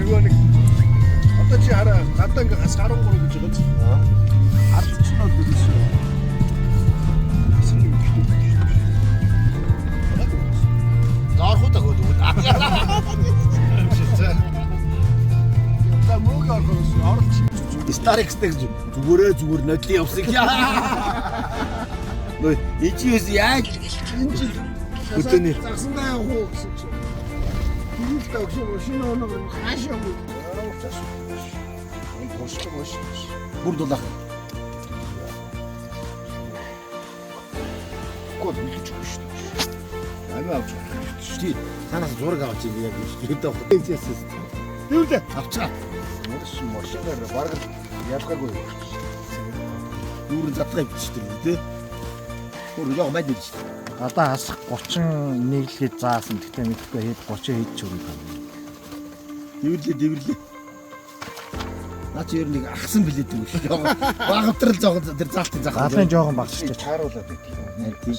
нөгөө нэг одоо чи хараа гадаа ингээ хасгаран гурав гэж байгаа чинь. Ард чинь бол биш үү? Заахуудаа хөөд. За мөг оролч. Старекстэй зүгээр нодлын явсан яа. Нөө ичээс яаж энэ жил өдөөний Загсандаа явах уу гэсэн чинь. Юу л тагш шинэ оног хаашаа мөн. Энэ тусчих маш. бүр дулаах. Код мэдчих шүү дээ. Амиа авч байгаа шүү дээ. Танаас зураг авч ийм яг өөдөө Тэсэс. Юу лээ? авчаа. Машинаар бараг ялгаагүй. Юурын задгай бичдэг үү те. Бүр яг мад бичдэг. Одоо хасах 31 л хэд заасан. Гэхдээ мэдхгүй хэд 30 хэд ч өрөө. Дэвэрлээ. Наач ер нь ахсан билээд юм шүү. Багавтрал жоохон тэр заалтын заах. Галын жоохон багсчих. Чааруулаад байдгийг. Тийм.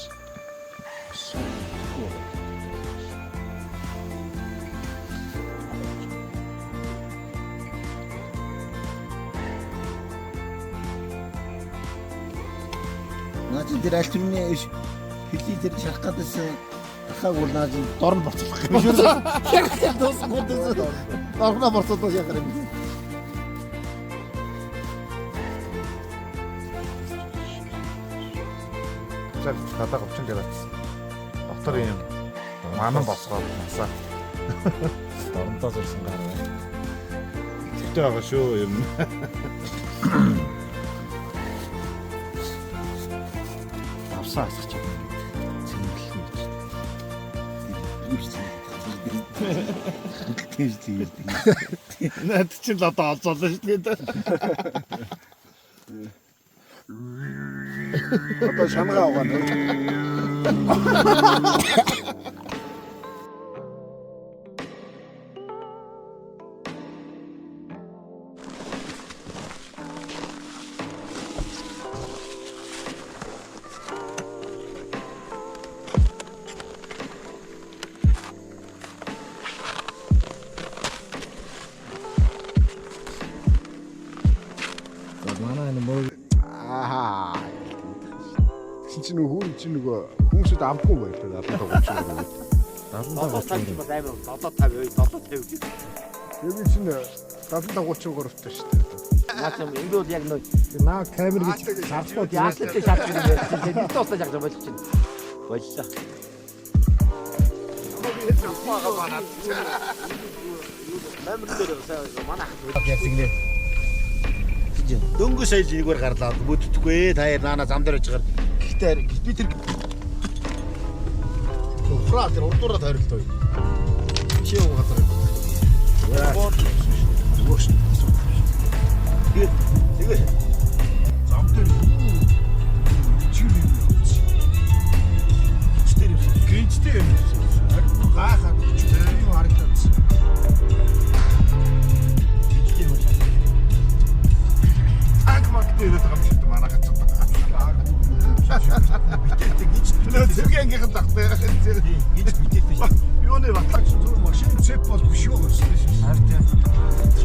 Наач тэр альтмны хөлий тэр шарах гэдсэн дахаг бол наач дорн боцлох юм шүү. Яг дуусах гэдэг. Дорно боцлох яг юм. За гадаа 30 градус. Доктор юм манан босгоод насаа. Доронтоо зурсан гар бай. Тэгтэй байгаа шүү юм. Авсаа асах юм. Цэнгэл гэж. Наад чинь л одоо олзоолоо шүү дээ. Одоо шангаа аваа. Манай энэ мөр Аа. Чинь нөгөө чинь нөгөө хүмүүсд амтгүй байлаа надад тоглож. даландаа Таймс бас амар 750 гэж. Яг чинь 733-тай шүү дээ. Наач юм энэ бол яг нөө наа камер гэж шаардлагатай яатлалтай шаардсан юм байна. Тэгээд тоосоо яг болж чинь. Боллоо. Яг зингээ. Дөнгөж сая л нэгвэр гарлаа бүддэхгүй та яар наана зам дээр очигаар. Гэхдээ би тэр ухраа тэр урдуураа тойролтой. Чи юу газар. Яа. Зүгш. Тэгээ. Зам дээр чи юм. Читэр юм. Гинжтэй юм. Гайхаад чи юу харагдсан. Тэгээд байгаа юм шиг манай гацсан. Тэгэ ангийнхан тахтай. Гэж битэтэй шүү. Юуны батлагч зүр машин цэп бол биш юу гэсэн. харин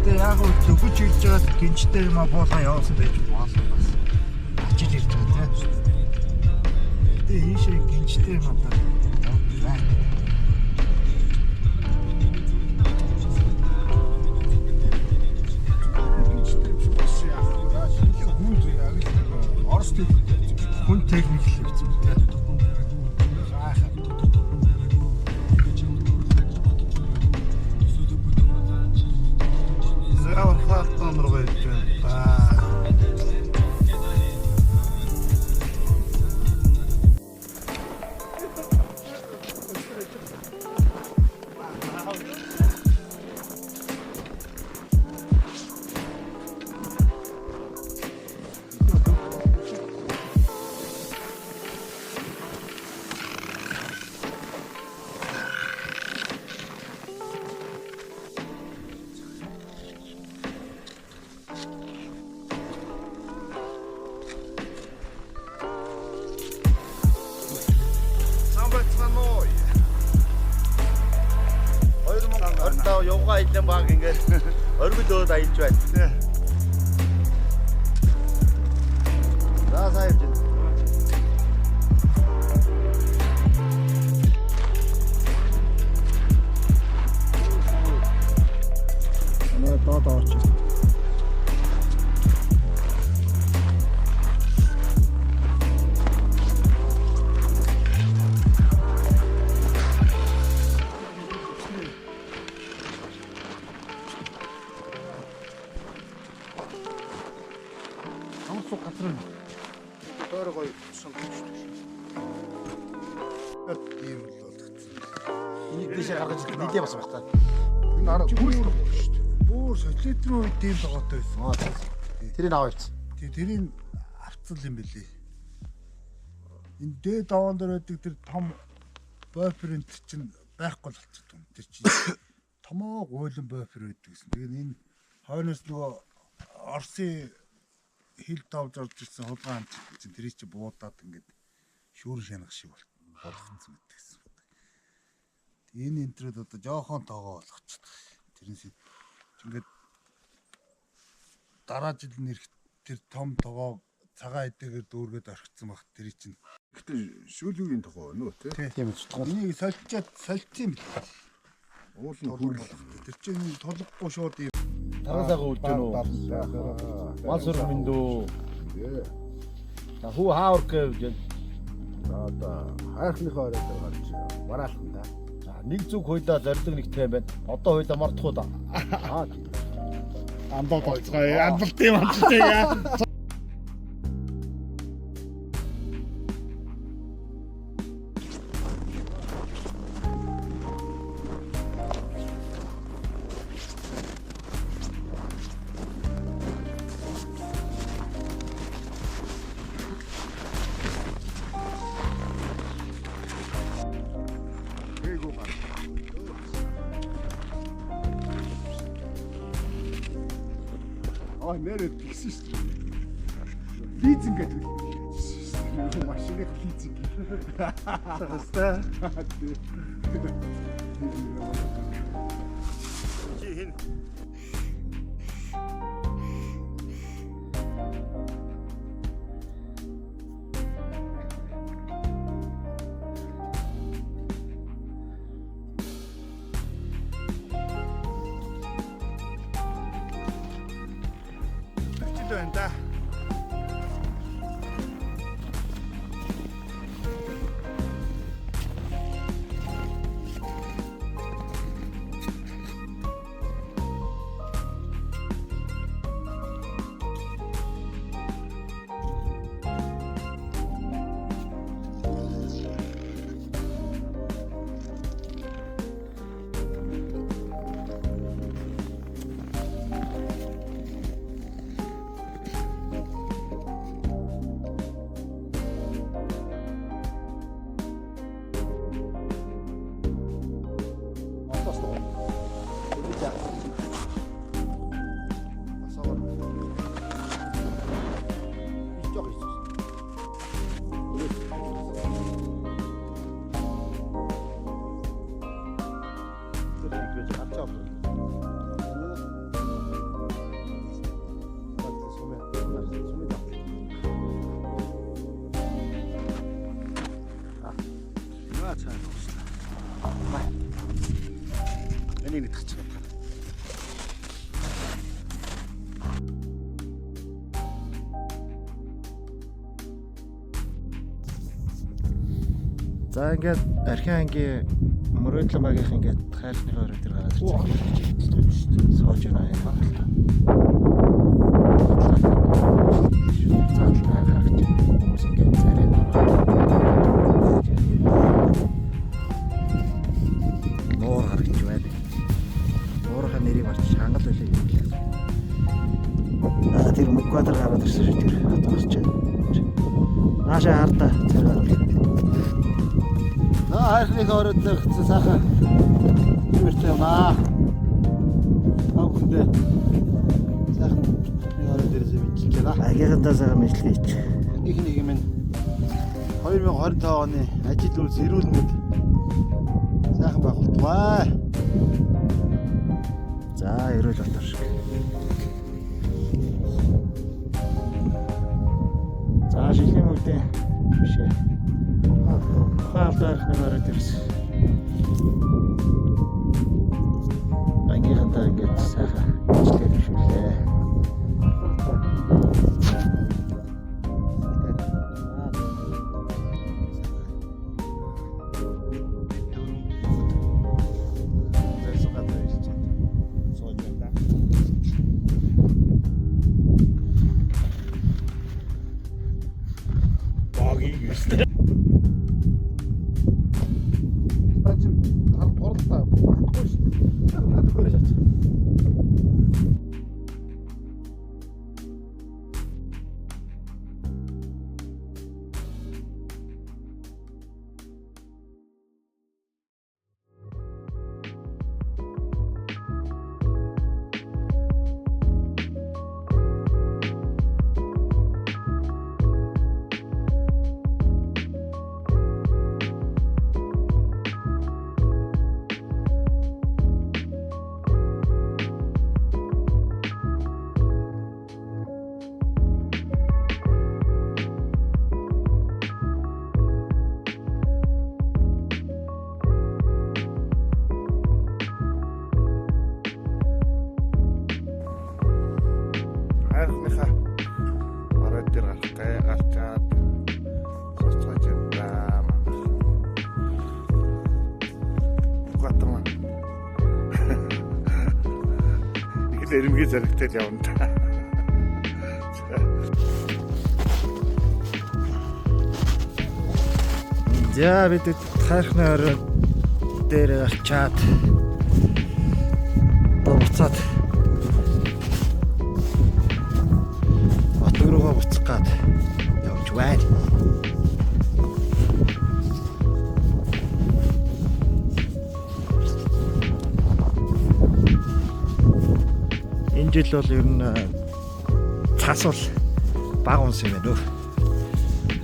тэгээ яг л төгөж ирж байгаа гинжтэй юм а буулга явуулсан байж болно бас. Очиж ирж байгаа тийм. Тэгээ ийшээ гинжтэй юм одоо. Хүн техник хэлсэн тийм. Заавал хатан руу байж байна. Ардын баг ингээд оргил өөд аялж байна. За сайн юм. Манай доод орч. Амсуу гацрын. Тоор гоё сонгож. Ийм л болгоцсон. Энийг дэшээ гаргаж нийлээ бас баг та. Энэ арга хүрэл шүү дээ. Бүр социализмын үед ийм тогоотой байсан. Тэрийг аваа явц. Тэрийг авцал юм бэлээ. Энэ дээд даваан дээр байдаг тэр том бойфренд чинь байхгүй л болчихсон. Тэр чинь томоо гуйлан бойфренд байдаг гэсэн. Тэгээд энэ хойноос нөгөө Орсын хил давж орж ирсэн хулгай хамт чинь тэр чинь буудаад ингээд шүүр шанах шиг болгоцсон гэдэг гэсэн. Энэ энтрээд одоо жоохон тоогоо болгочихсон. Тэрнээс ингээд дараа жил нэрх тэр том тоогоо цагаан эдэгээр дүүргээд орхицсан баг тэр чинь. Гэтэ шүүлгийн тохоо нөө тий. Тийм үү. Энийг солилцсон юм бэл. Уулын хүрэл. Тэр чинь тулахгүй шууд юм. Тараасаагаа үлдэж гэнэ үү? Мал сүрх миндүү. Та хүү хаавар гэж Одоо хайрхныхоо оройд гарч мараалхан да. нэг зүг хуйлаа зориг нэгтэй байна. Одоо хуйлаа мартах уу да. Андаа болцгоо. Амбалт юм амчтай яа. Нэрээ тэгсэн шүү дээ. Лизинг гэдэг. Машины лизинг. Хастай. Чи хин. 된다. Энийг идэх чинь. За ингээд архин ангийн мөрөөдлөн багийнх ингээд хайрхны орой дээр гараад ирчихсэн. Сууж байна юм байна. Нуур гарч байна. Нуурынхаа нэрийг марч хангал байлаа юм. Тэр мөгватар гараад ирсэн шүү тэр гарч байна. Наашаа хардаа тэр гараад. Хайрхныг оройдлоо гэсэн сайхан юмэртэй юм аа. Агундэ. Сайхан орой дээрээс бичлээ да. Агийнхандаа сайхан мэдлэгч. Нэг юм 2025 оны ажил үйлс эрүүл мэнд сайхан байгуултгай. За Эрүүл Батар шиг. За шилэн үдэ биш ээ. Хаалдаарх нэг ороод ирсэн. Ангийнхантаа ингээд сайхан ажиллаж иршүүлээ. Хайрхныхаа ороод дээр гарчаад соцгож яваа манай. Гатма. Их эрэмгийн зэрэгтэй явна та. За бид хайрхны ороод дээр гарчаад буцаад руугаа буцах гад явж байна. Энэ жил бол ер нь цас бол бага унс юм байна.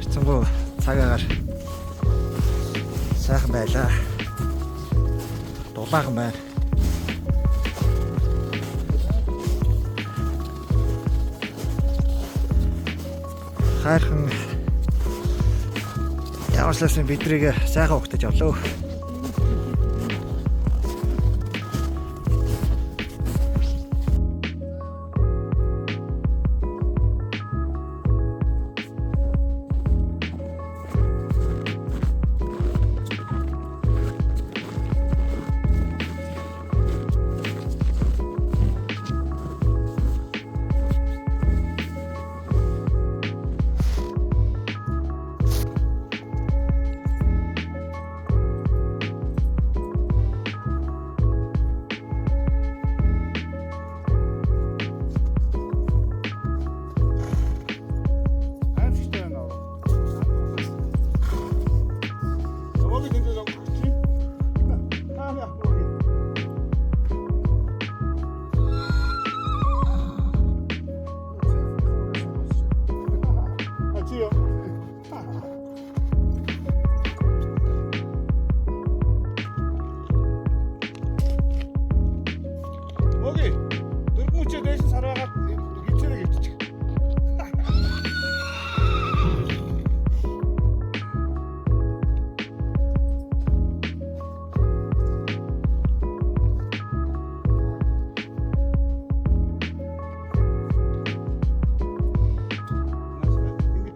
Хэцэнгөө цагаагаар сайхан байлаа. Дулаахан байна. Хайрхан яваасласан бидрийг сайхан угтаж авлаа.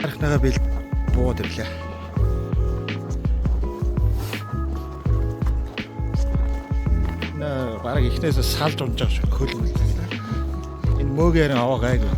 Харахнагаа бил бууд ирлээ. Бараг ихнээс салж унж байгаа шүү хөлмөл. Энэ мөөгээр аваа гайгүй.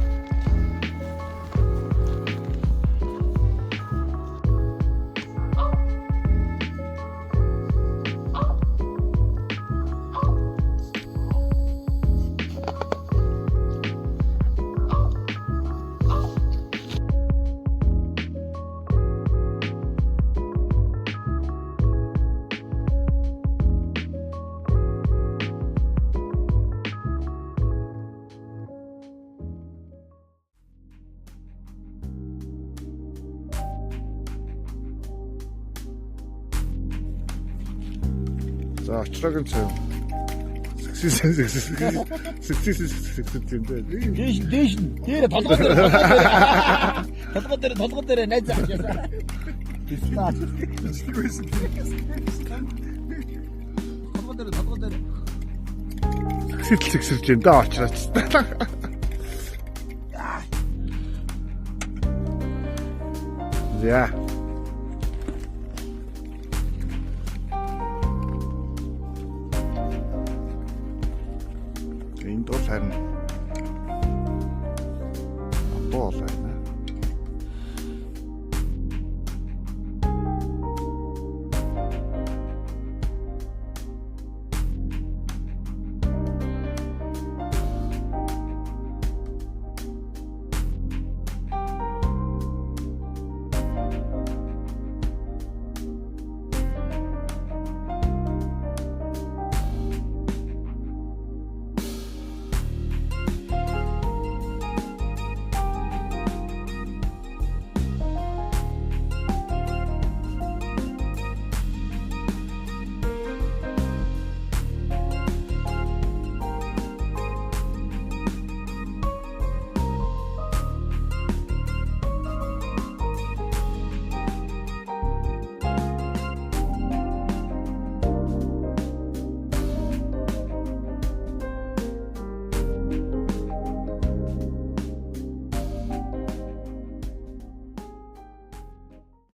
За очроогийн цав Дээш дээр толгой дээр найз авчихсан. Бистаа. Толгой дээр. Сэтэлцэгсэрж энэ даа очраач. За. Энэ бол харин